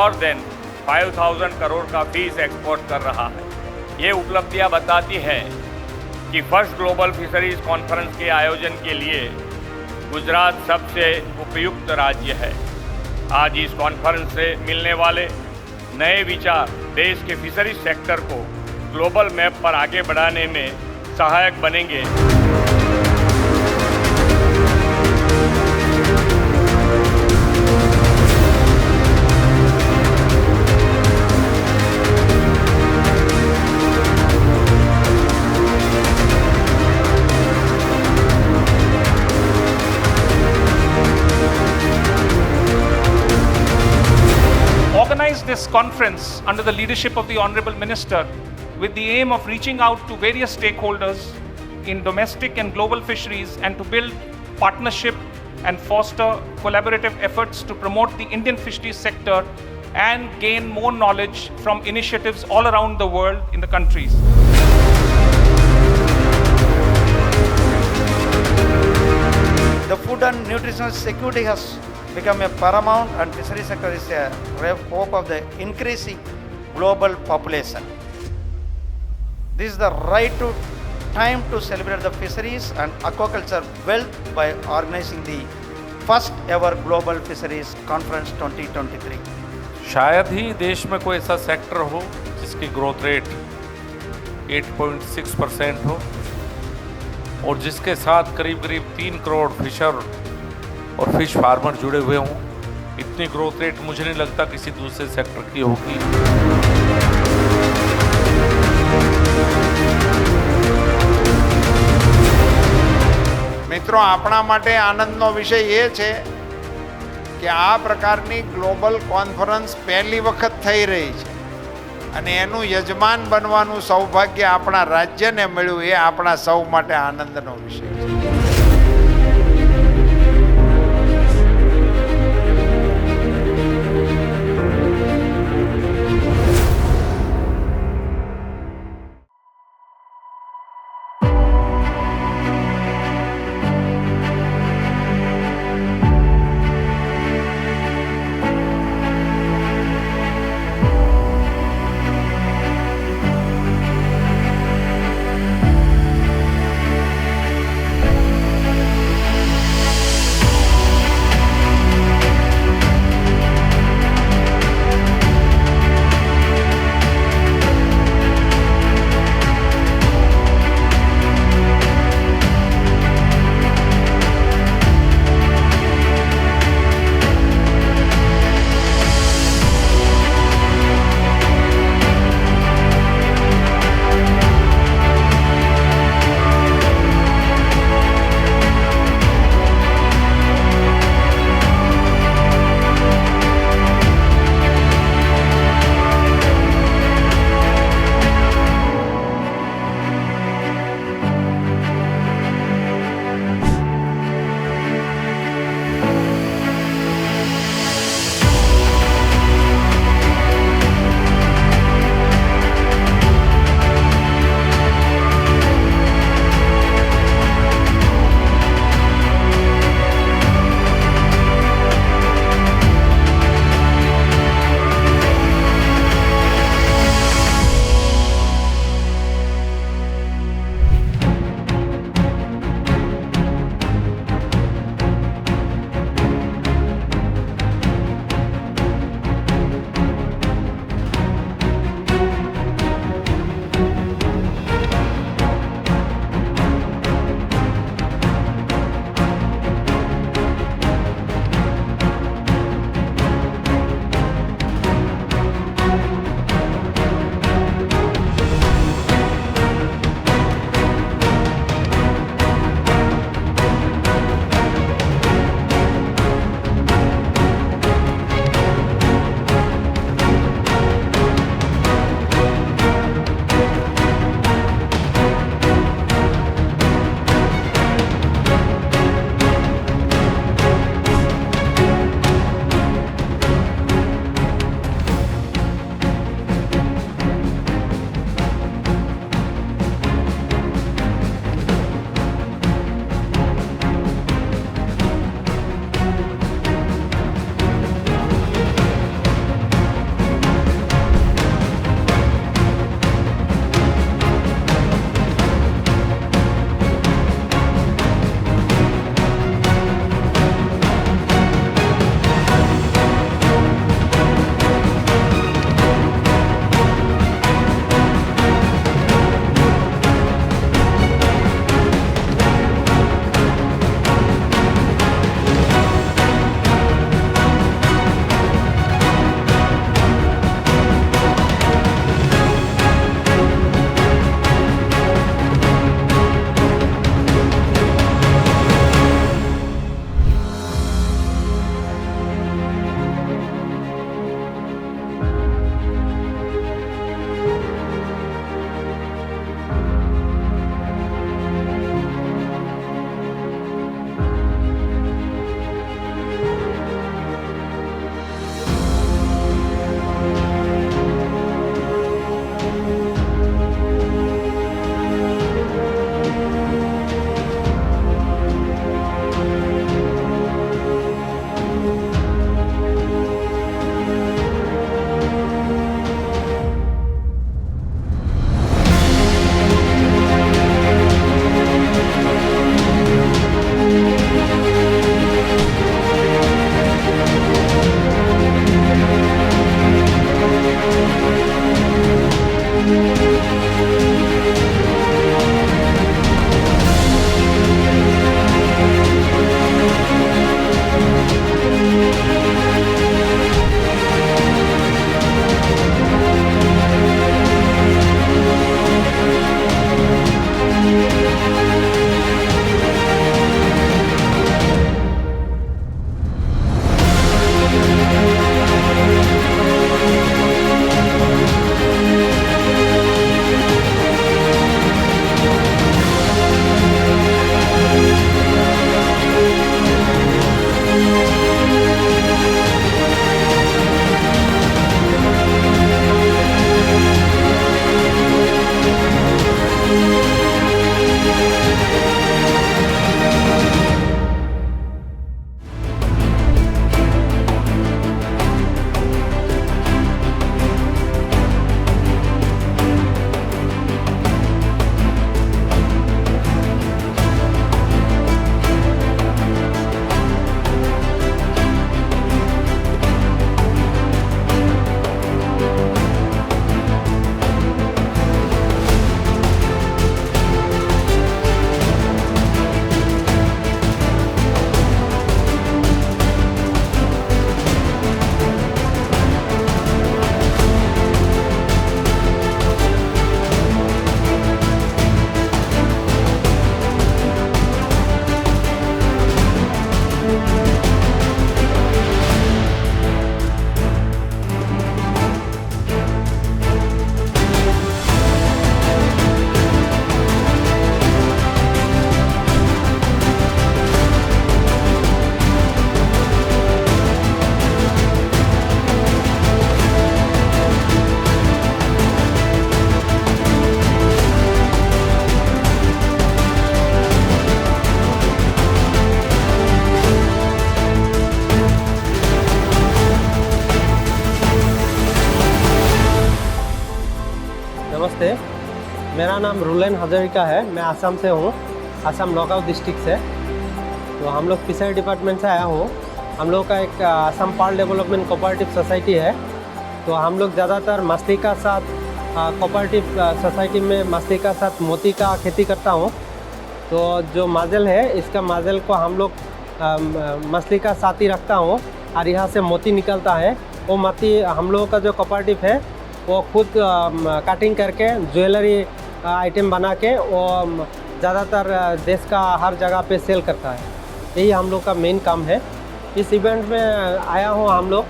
More than 5,000 crore का fish export कर रहा है। ये उपलब्धियां बताती हैं कि फर्स्ट ग्लोबल फिशरीज कॉन्फ्रेंस के आयोजन के लिए गुजरात सबसे उपयुक्त राज्य है। आज इस कॉन्फ्रेंस से मिलने वाले नए विचार देश के फिशरीज सेक्टर को ग्लोबल मैप पर आगे बढ़ाने में सहायक बनेंगे। Organized this conference under the leadership of the Honorable Minister with the aim of reaching out to various stakeholders in domestic and global fisheries and to build partnership and foster collaborative efforts to promote the Indian fisheries sector and gain more knowledge from initiatives all around the world in the countries. The food and nutritional security has become a paramount, and fisheries sector is a hope of the increasing global population. This is the time to celebrate the fisheries and aquaculture wealth by organizing the first ever Global Fisheries Conference 2023. शायद ही देश में कोई ऐसा sector हो जिसकी growth rate 8.6% हो और जिसके साथ करीब 3 करोड़ फिशर और फिश फार्मर जुड़े हुए हों। इतनी ग्रोथ रेट मुझे नहीं लगता किसी दूसरे सेक्टर की होगी। મિત્રો, આપણા માટે આનંદનો વિષય એ છે કે આ પ્રકારની ગ્લોબલ કોન્ફરન્સ પહેલી વખત થઈ રહી છે અને એનું યજમાન બનવાનું સૌભાગ્ય આપણા રાજ્યને મળ્યું, એ આપણા સૌ માટે આનંદનો વિષય છે। मेरा नाम रुलेन हजारिका है। मैं आसाम से हूँ, आसाम नौगांव डिस्ट्रिक्ट से। तो हम लोग फिशरी डिपार्टमेंट से आया हूँ। हम लोग का एक Assam pearl development cooperative society है। तो हम लोग ज़्यादातर मछली का साथ कोऑपरेटिव सोसाइटी में मछली का साथ मोती का खेती करता हूँ। तो जो माजल है, इसका माजल को हम लोग मछली का साथ ही रखता हूँ और यहाँ से मोती निकलता है। वो मोती हम लोगों का जो कोऑपरेटिव है वो खुद कटिंग करके ज्वेलरी आइटम बना के वो ज़्यादातर देश का हर जगह पे सेल करता है। यही हम लोग का मेन काम है। इस इवेंट में आया हूँ हम लोग,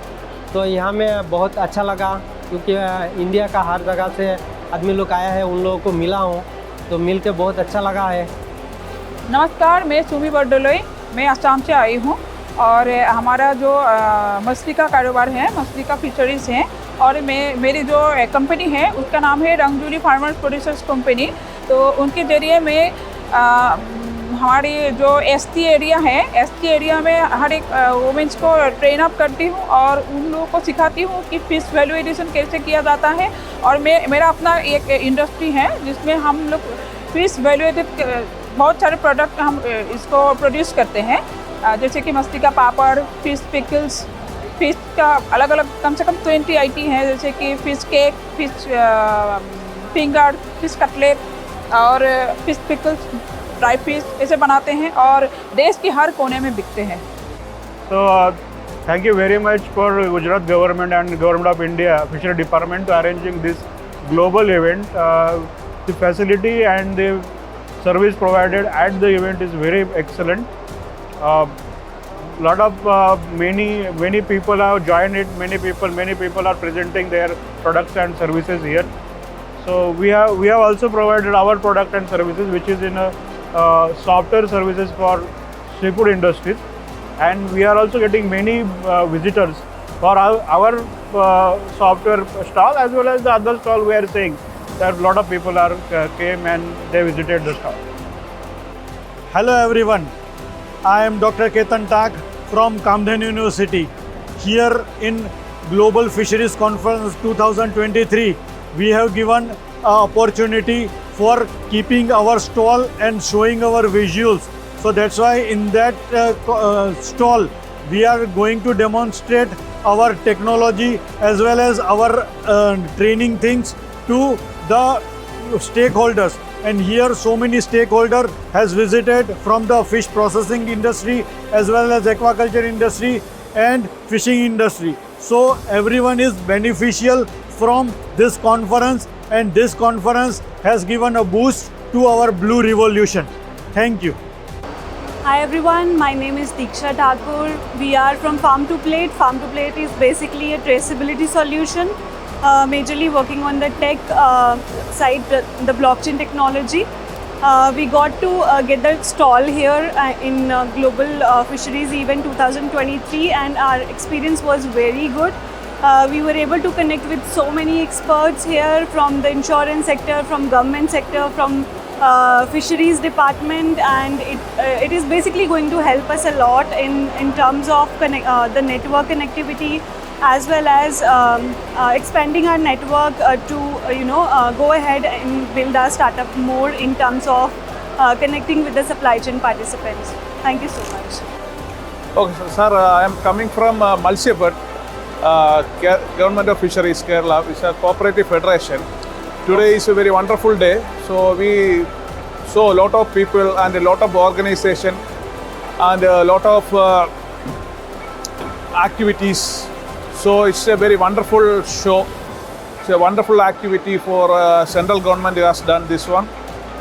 तो यहाँ में बहुत अच्छा लगा क्योंकि इंडिया का हर जगह से आदमी लोग आया है, उन लोगों को मिला हूँ तो मिल के बहुत अच्छा लगा है। नमस्कार, मैं सुमी बरडोलोई, मैं असम से आई हूँ और हमारा जो मछली का कारोबार है, मछली का फिशरीज़ हैं और मेरी जो कंपनी है उसका नाम है रंगजूली फार्मर्स प्रोड्यूसर्स कंपनी। तो उनके ज़रिए मैं हमारी जो एसटी एरिया है, एसटी एरिया में हर एक वुमेंस को ट्रेन अप करती हूँ और उन लोगों को सिखाती हूँ कि फ़िश वैल्यू एडिशन कैसे किया जाता है। और मेरा अपना एक इंडस्ट्री है जिसमें हम लोग फ़िश वैल्यू एडिट बहुत सारे प्रोडक्ट हम इसको प्रोड्यूस करते हैं, जैसे कि मछली का पापड़, फ़िश पिकल्स, फ़िश का अलग अलग कम से कम 20 आइटम है, जैसे कि fish cake, fish finger, fish cutlet और फ़िश पिकल्स, ड्राई फिश ऐसे बनाते हैं और देश के हर कोने में बिकते हैं। So thank you very much for Gujarat government and government of India Fishery Department to arranging this global event. The facility and the service provided at the event is very excellent. Lot of many people have joined it. Many people are presenting their products and services here. So we have also provided our product and services, which is in a software services for seafood industries, and we are also getting many visitors for our software stall as well as the other stall. We are saying that a lot of people are came and they visited the stall. Hello everyone, I am Dr. Ketan Tak from Kamdhen University. Here in Global Fisheries Conference 2023, we have given an opportunity for keeping our stall and showing our visuals. So that's why in that stall we are going to demonstrate our technology as well as our training things to the stakeholders. And here so many stakeholders has visited from the fish processing industry as well as aquaculture industry and fishing industry. So everyone is beneficial from this conference, and this conference has given a boost to our Blue Revolution. Thank you. Hi everyone, my name is Diksha Thakur. We are from Farm to Plate. Farm to Plate is basically a traceability solution, majorly working on the tech side, the blockchain technology. We got to get the stall here in Global Fisheries Event 2023, and our experience was very good. We were able to connect with so many experts here from the insurance sector, from government sector, from fisheries department, and it is basically going to help us a lot in terms of the network connectivity, as well as expanding our network to go ahead and build our startup more in terms of connecting with the supply chain participants. Thank you so much. Okay, sir, I am coming from Malsiput, Government of Fisheries Kerala. It's a cooperative federation. Today is a very wonderful day. So we saw a lot of people and a lot of organization and a lot of activities. So it's a very wonderful show. It's a wonderful activity for central government has done this one.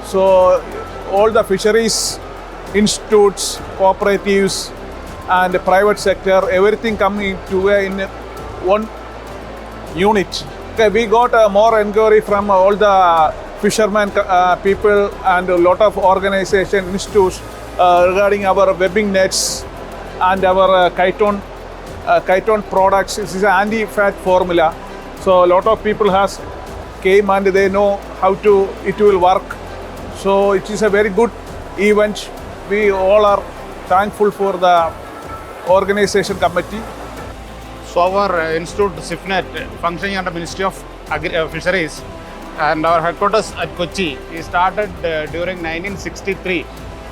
So all the fisheries institutes, cooperatives and the private sector, everything coming together in one unit. Okay, we got more inquiry from all the fishermen people and a lot of organization institutes regarding our webbing nets and our chiton products. This is an anti-fat formula. So a lot of people has came and they know how it will work. So it is a very good event. We all are thankful for the organization committee. So our institute SIFNet, functioning under Ministry of Fisheries, and our headquarters at Kochi. We started during 1963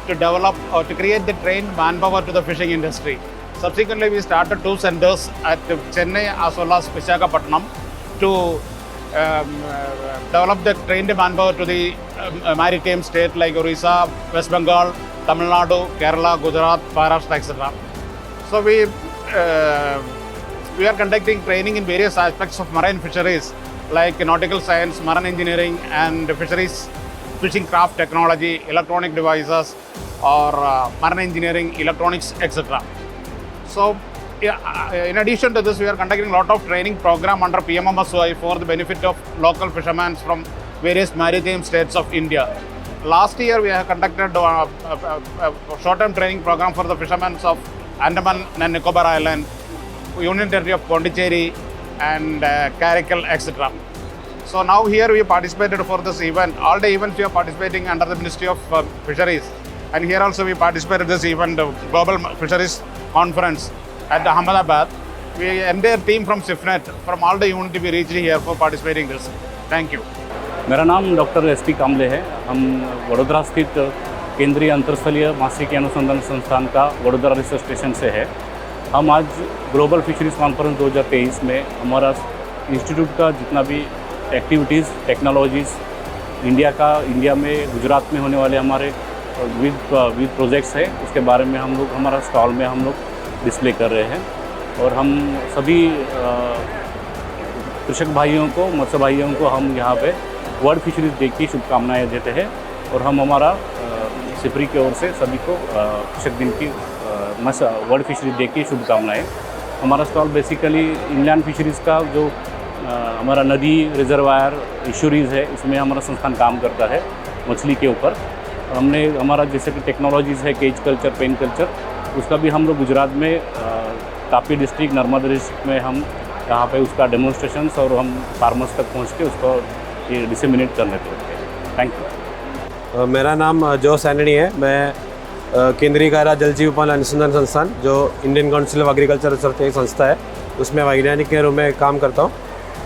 to develop or to create the trained manpower to the fishing industry. Subsequently, we started 2 centers at Chennai as well as Visakhapatnam to develop the trained manpower to the maritime state like Orissa, West Bengal, Tamil Nadu, Kerala, Gujarat, Maharashtra, etc. So we are conducting training in various aspects of marine fisheries like nautical science, marine engineering and fisheries, fishing craft technology, electronic devices or marine engineering, electronics, etc. So in addition to this, we are conducting a lot of training program under PMMSY for the benefit of local fishermen from various maritime states of India. Last year, we have conducted a short-term training program for the fishermen of Andaman and Nicobar Island, Union Territory of Pondicherry and Caracal, etc. So now here we participated for this event. All the events we are participating under the Ministry of Fisheries. And here also we participated this event, the Global Fisheries Conference at Ahmedabad. We entire team from SIFNET, from all the unit we reached here for participating this. Thank you. मेरा नाम doctor SP. कामले है। हम वडोदरा स्थित केंद्रीय अंतरस्थलीय मात्स्यिकी अनुसंधान संस्थान का वडोदरा रिसर्च स्टेशन से है। हम आज ग्लोबल फिशरीज कॉन्फ्रेंस 2023 में हमारा इंस्टीट्यूट का जितना भी एक्टिविटीज़, टेक्नोलॉजीज़ इंडिया में गुजरात में होने वाले हमारे विद प्रोजेक्ट्स है, उसके बारे में हम लोग हमारा स्टॉल में हम लोग डिस्प्ले कर रहे हैं। और हम सभी कृषक भाइयों को, मत्स्य भाइयों को हम यहाँ पे वर्ल्ड फिशरीज डे की शुभकामनाएं देते हैं। और हम हमारा सिफरी की ओर से सभी को कृषक दिन की वर्ल्ड फिशरीज डे की शुभकामनाएं। हमारा स्टॉल बेसिकली इनलैंड फिशरीज़ का जो हमारा नदी रिजर्वायर इशूरीज़ है, इसमें हमारा संस्थान काम करता है मछली के ऊपर। हमने हमारा जैसे कि टेक्नोलॉजीज़ है, केज कल्चर, पेन कल्चर, उसका भी हम लोग गुजरात में तापी डिस्ट्रिक्ट, नर्मदा डिस्ट्रिक्ट में हम यहाँ पे उसका डेमोन्स्ट्रेशंस और हम फार्मर्स तक पहुँच के उसको ये डिसेमिनेट करने देते हैं। Thank you. मेरा नाम जोस एंटनी है। मैं केंद्रीय कायरा जल जीव पालन अनुसंधान संस्थान, जो Indian council of agriculture research एक संस्था है, उसमें वैज्ञानिक के रूप में काम करता हूँ।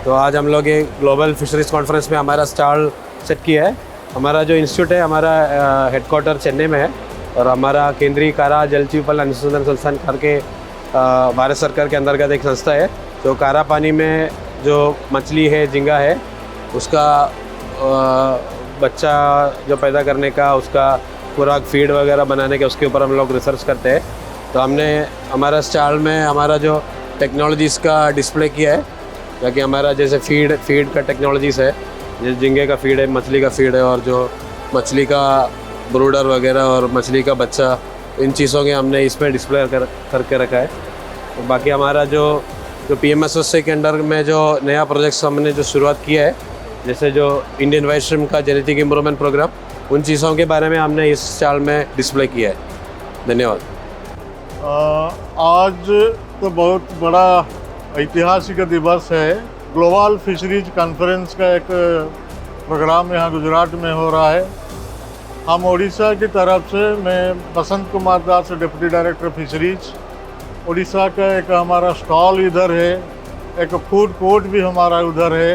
तो आज हम लोग ये ग्लोबल फिशरीज कॉन्फ्रेंस में हमारा स्टॉल सेट किया है। हमारा जो इंस्टीट्यूट है, हमारा हेडक्वार्टर चेन्नई में है और हमारा केंद्रीय कायरा जल जीव पालन अनुसंधान संस्थान करके भारत सरकार के अंतर्गत एक संस्था है। तो कारा पानी में जो मछली है, झींगा है, उसका बच्चा जो पैदा करने का, उसका खुराक फीड वगैरह बनाने के, उसके ऊपर हम लोग रिसर्च करते हैं। तो हमने हमारा स्टॉल में हमारा जो टेक्नोलॉजीज़ का डिस्प्ले किया है, ताकि हमारा जैसे फीड का टेक्नोलॉजीज़ है, जैसे झींगे का फीड है, मछली का फीड है और जो मछली का ब्रूडर वगैरह और मछली का बच्चा, इन चीज़ों के हमने इसमें डिस्प्ले करके रखा है। और बाकी हमारा जो PMSSY के अंडर में जो नया प्रोजेक्ट्स हमने जो शुरुआत किया है, जैसे जो इंडियन वाइट स्ट्रीम का जेनेटिक इम्प्रूवमेंट प्रोग्राम, उन चीज़ों के बारे में हमने इस स्टॉल में डिस्प्ले किया है। धन्यवाद। आज तो बहुत बड़ा ऐतिहासिक दिवस है। ग्लोबल फिशरीज कॉन्फ्रेंस का एक प्रोग्राम यहाँ गुजरात में हो रहा है। हम उड़ीसा की तरफ से, मैं Basant Kumar Das, deputy director fisheries, Orissa का एक हमारा स्टॉल इधर है, एक फूड कोर्ट भी हमारा उधर है।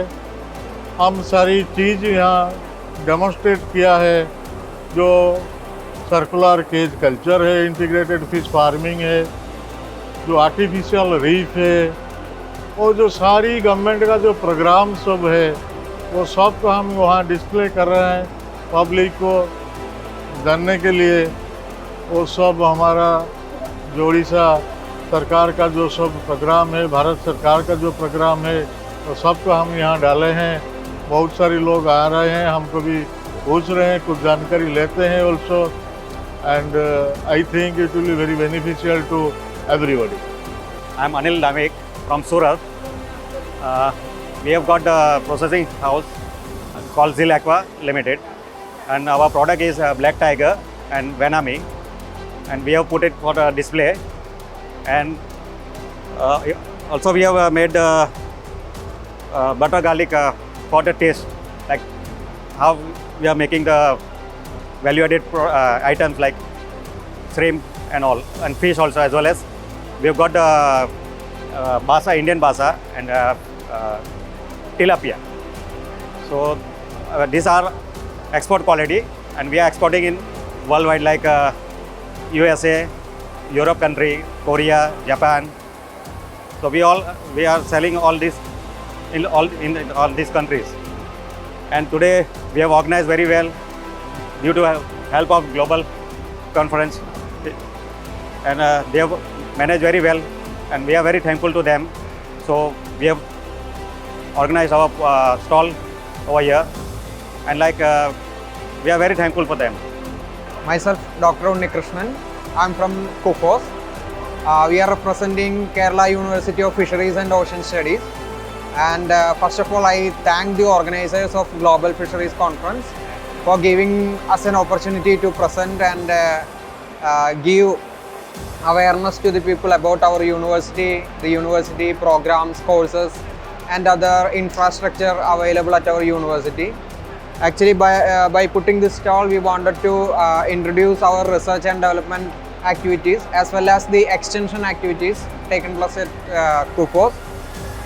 हम सारी चीज़ यहाँ डेमोन्स्ट्रेट किया है, जो सर्कुलर केज कल्चर है, इंटीग्रेटेड फिश फार्मिंग है, जो आर्टिफिशियल रीफ है, और जो सारी गवर्नमेंट का जो प्रोग्राम सब है, वो सब को हम वहाँ डिस्प्ले कर रहे हैं पब्लिक को जानने के लिए। वो सब हमारा जो उड़ीसा सरकार का जो सब प्रोग्राम है, भारत सरकार का जो प्रोग्राम है, वो सबको हम यहाँ डाले हैं। बहुत सारे लोग आ रहे हैं, हमको भी पूछ रहे हैं, कुछ जानकारी लेते हैं also, and I think it will be very beneficial to everybody. I am Anil Damek from Surat. We have got a processing house called Zil Aqua Limited, and our product is Black Tiger and Venami, and we have put it for the display. And also we have made butter garlic for the taste, like how we are making the value-added items like shrimp and all, and fish also, as well as we have got the basa, Indian basa, and tilapia. So these are export quality, and we are exporting in worldwide like USA, Europe country, Korea, Japan. So we are selling all this in all these countries. And today we have organized very well due to help of global conference, and they have managed very well, and we are very thankful to them. So we have organized our stall over here, and we are very thankful for them. Myself, Dr. Unnikrishnan. I'm from Kufos. We are representing Kerala University of Fisheries and Ocean Studies. And first of all, I thank the organizers of Global Fisheries Conference for giving us an opportunity to present and give awareness to the people about our university, the university programs, courses, and other infrastructure available at our university. Actually, by putting this stall, we wanted to introduce our research and development activities as well as the extension activities taken place at Kufos.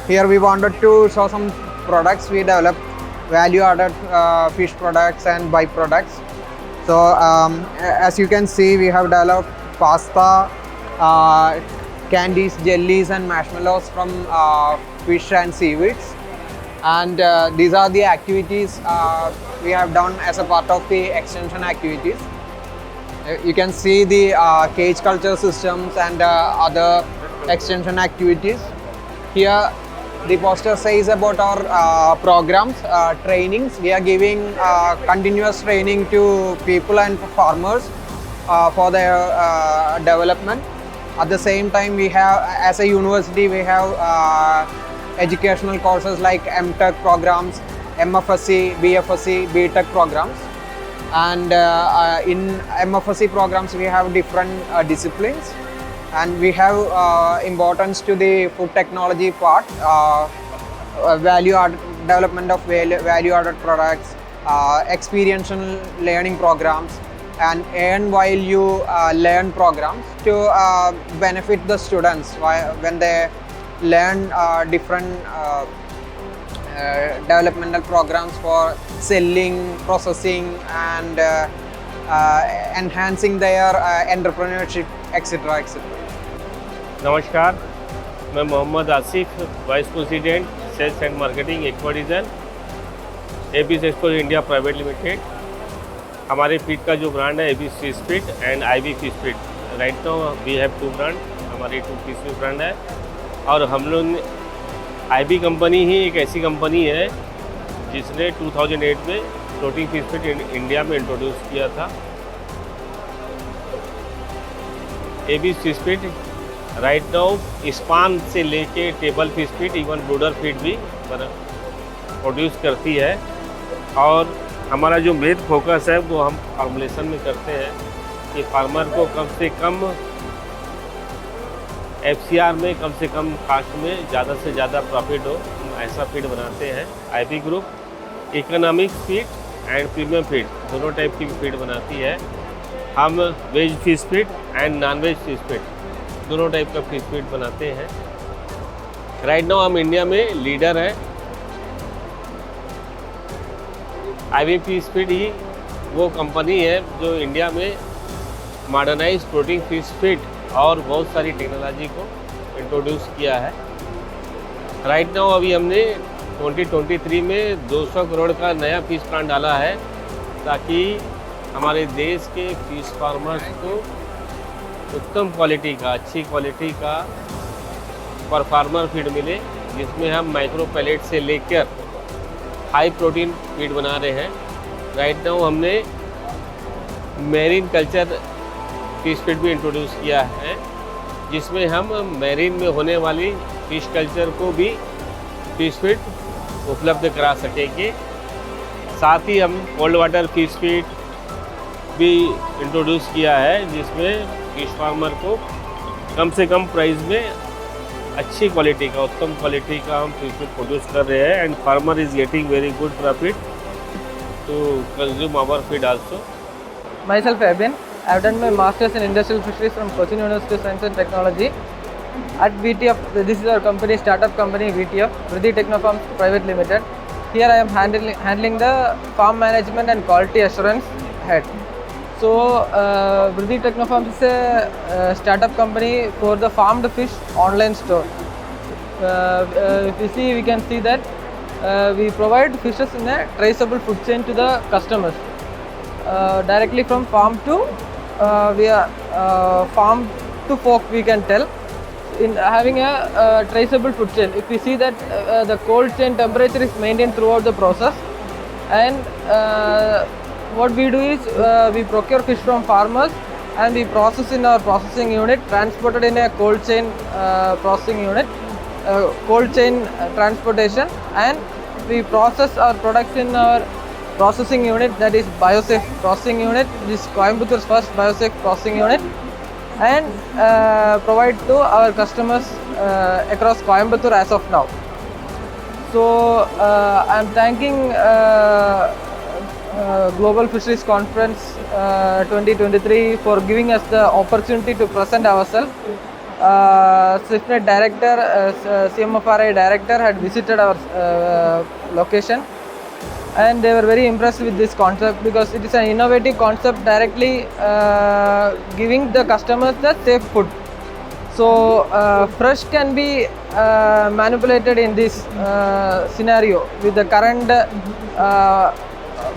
Here we wanted to show some products we developed, value-added fish products and byproducts. So as you can see, we have developed pasta, candies, jellies and marshmallows from fish and seaweeds. And these are the activities we have done as a part of the extension activities. You can see the cage culture systems and other extension activities. Here the poster says about our programs, trainings. We are giving continuous training to people and farmers for their development. At the same time, we have, as a university, we have educational courses like MTech programs, MFSC, BFSC, BTech programs. And in MFSC programs, we have different disciplines. And we have importance to the food technology part, development of value-added products, experiential learning programs, and earn while you learn programs to benefit the students when they learn different developmental programs for selling, processing, and enhancing their entrepreneurship, etc. etc. नमस्कार, मैं Mohammad Asif, vice president sales and marketing aqua division, Abis export India private limited. हमारे feed का जो brand है Abis fish feed and IB fish feed. Right now we have 2 brand, हमारी 2 fish feed brand है। और हम लोग आईबी कंपनी ही एक ऐसी कंपनी है जिसने 2008 में फ्लोटिंग फिश फीड इंडिया में इंट्रोड्यूस किया था। Abies fish feed right now span से लेके table fish feed, even ब्रूडर feed भी प्रोड्यूस करती है। और हमारा जो मेन फोकस है वो हम फार्मुलेशन में करते हैं कि फार्मर को कम से कम FCR में कम से कम कास्ट में ज़्यादा से ज़्यादा प्रॉफिट हो, ऐसा फीड बनाते हैं। IB group economic feed and premium feed दोनों टाइप की फीड बनाती है। हम veg fish feed and non veg fish feed दोनों टाइप का फिश फीड बनाते हैं। राइट नाउ हम इंडिया में लीडर हैं। आईबी फिश फीड ही वो कंपनी है जो इंडिया में मॉडर्नाइज फ्लोटिंग फिश फीड और बहुत सारी टेक्नोलॉजी को इंट्रोड्यूस किया है। राइट नाउ अभी हमने 2023 में 200 करोड़ का नया फिश प्लांट डाला है ताकि हमारे देश के फिश फार्मर्स को उत्तम क्वालिटी का, अच्छी क्वालिटी का पर फार्मर फीड मिले, जिसमें हम माइक्रो पैलेट से लेकर हाई प्रोटीन फीड बना रहे हैं। राइट नाउ हमने मैरीन कल्चर फिश फीड भी इंट्रोड्यूस किया है, जिसमें हम मैरीन में होने वाली फिश कल्चर को भी फिश फीड उपलब्ध करा सकेंगे। साथ ही हम कोल्ड वाटर फिश फीड भी इंट्रोड्यूस किया है, जिसमें फिश फार्मर को कम से कम प्राइस में अच्छी क्वालिटी का, उत्तम क्वालिटी का हम फिश फीड प्रोड्यूस कर रहे हैं and farmer is getting very good profit to consume our feed also. Myself Ebin, I have done my Masters in Industrial Fisheries from Cochin University of Science and Technology. At VTF, this is our company, startup company VTF, Vriddhi Technofarms Private Limited. here I am handling the farm management and quality assurance head. So Vriddhi Technofarms is a startup company for the farmed fish online store. If you see, we can see that we provide fishes in a traceable food chain to the customers, directly from farm to farm to fork, we can tell, in having a traceable food chain. If we see that the cold chain temperature is maintained throughout the process, and what we do is we procure fish from farmers and we process in our processing unit, transported in a cold chain processing unit, cold chain transportation, and we process our products in our processing unit, that is BioSafe processing unit. This is Coimbator's first BioSafe processing unit, and provide to our customers across Coimbatore as of now. So I am thanking Global Fisheries Conference 2023 for giving us the opportunity to present ourselves. SwiftNet director, CMFRI director had visited our location, and they were very impressed with this concept because it is an innovative concept, directly giving the customers the safe food. So fresh can be manipulated in this scenario with the current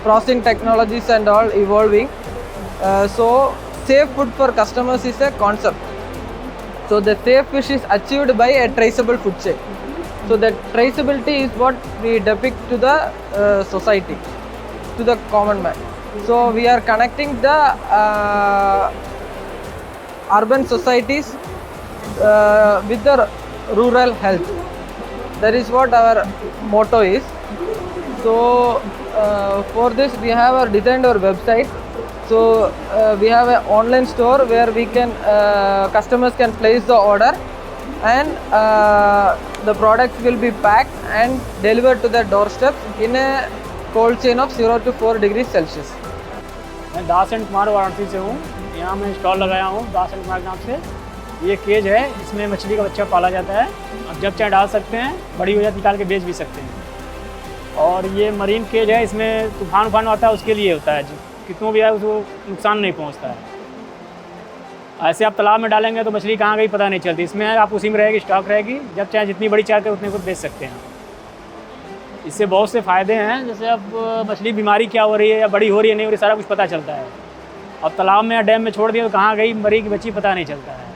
processing technologies and all evolving. So safe food for customers is a concept. So the safe fish is achieved by a traceable food chain. So the traceability is what we depict to the society, to the common man. So we are connecting the urban societies with the rural health. That is what our motto is. So for this we have designed our website. So we have an online store where we can customers can place the order, and the products will be packed and delivered to their doorsteps in a cold chain of 0 to 4 degrees Celsius. मैं दास and Kumar Varanasi से हूँ। यहाँ मैं stall लगाया हूँ दास and Kumar नाम से। ये केज है, इसमें मछली का बच्चा पाला जाता है। आप जब चाहे डाल सकते हैं, बड़ी हो जाती निकाल के बेच भी सकते हैं। और ये मरीन केज है, इसमें तूफान आता है उसके लिए होता है, कितनों भी आए उसको नुकसान नहीं पहुँचता है। ऐसे आप तालाब में डालेंगे तो मछली कहाँ गई पता नहीं चलती। इसमें आप उसी में रहेगी, स्टॉक रहेगी, जब चाहे जितनी बड़ी चाहते हैं उतने को बेच सकते हैं। इससे बहुत से फ़ायदे हैं, जैसे अब मछली बीमारी क्या हो रही है या बड़ी हो रही है नहीं हो रही, सारा कुछ पता चलता है। अब तालाब में या डैम में छोड़ दिया तो कहाँ गई मरी की बच्ची पता नहीं चलता है।